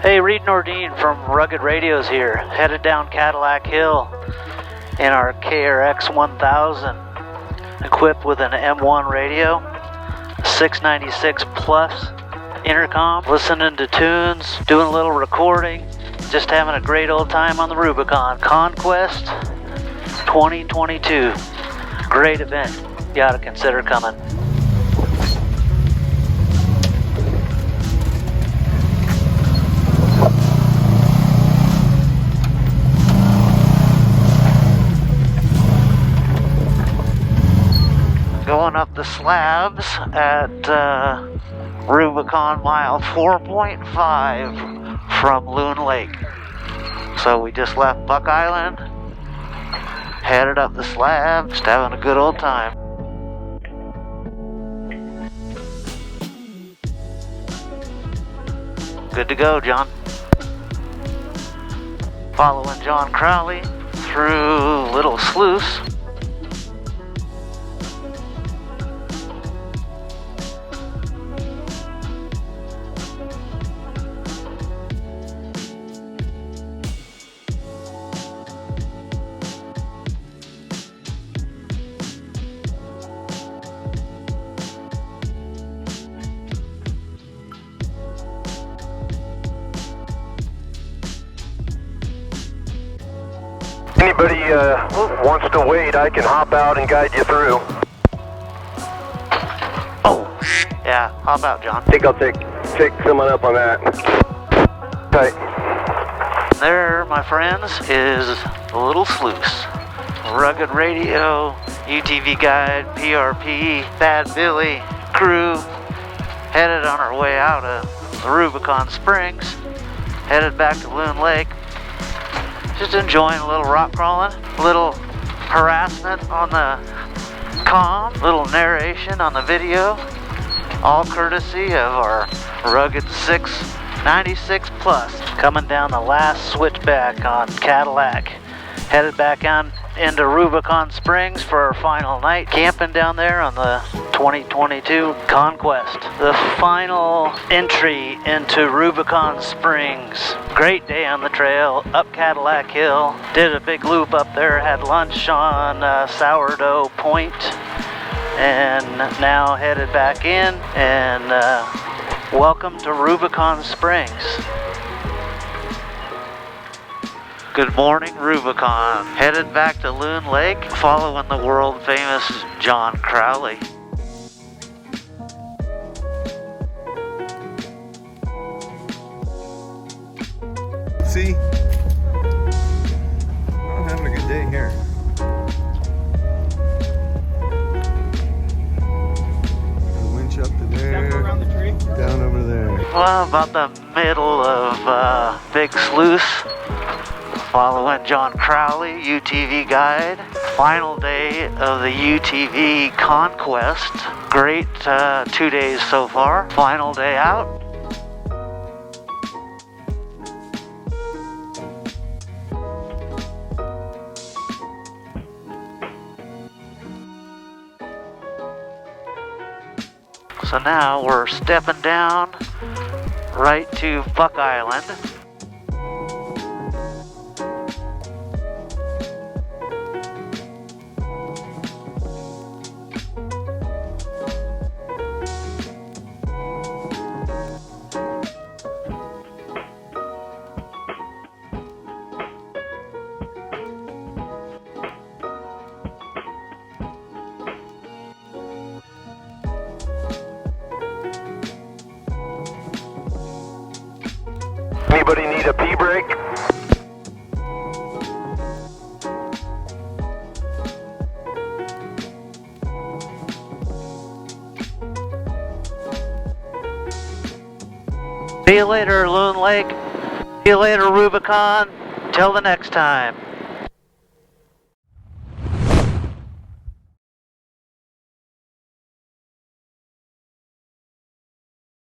Hey, Reid Nordin from Rugged Radios here, headed down Cadillac Hill in our KRX 1000, equipped with an M1 radio, 696 plus intercom, listening to tunes, doing a little recording, just having a great old time on the Rubicon Con'Quest 2022. Great event. You gotta consider coming. Going up the slabs at Rubicon mile 4.5 from Loon Lake. So we just left Buck Island, headed up the slabs, just having a good old time. Good to go, John. Following John Crowley through Little Sluice. Anybody wants to wait, I can hop out and guide you through. Oh, yeah, hop out, John. I think I'll take someone up on that. Tight. There, my friends, is Little Sluice. Rugged Radio, UTV Guide, PRP, Bad Billy, crew, headed on our way out of the Rubicon Springs, headed back to Loon Lake. Just enjoying a little rock crawling, a little harassment on the comm, little narration on the video, all courtesy of our rugged 696 plus. Coming down the last switchback on Cadillac, headed back on into Rubicon Springs for our final night, camping down there on the 2022 Con'Quest. The final entry into Rubicon Springs. Great day on the trail, up Cadillac Hill. Did a big loop up there, had lunch on Sourdough Point, and now headed back in, and welcome to Rubicon Springs. Good morning, Rubicon. Headed back to Loon Lake, following the world famous John Crowley. See? I'm having a good day here. The winch up to there. Down around the tree? Down over there. Well, about the middle of Big Sluice, following John Crowley, UTV Guide. Final day of the UTV Con'Quest. Great 2 days so far. Final day out. So now we're stepping down right to Buck Island. Anybody need a pee break? See you later, Loon Lake. See you later, Rubicon. Till the next time.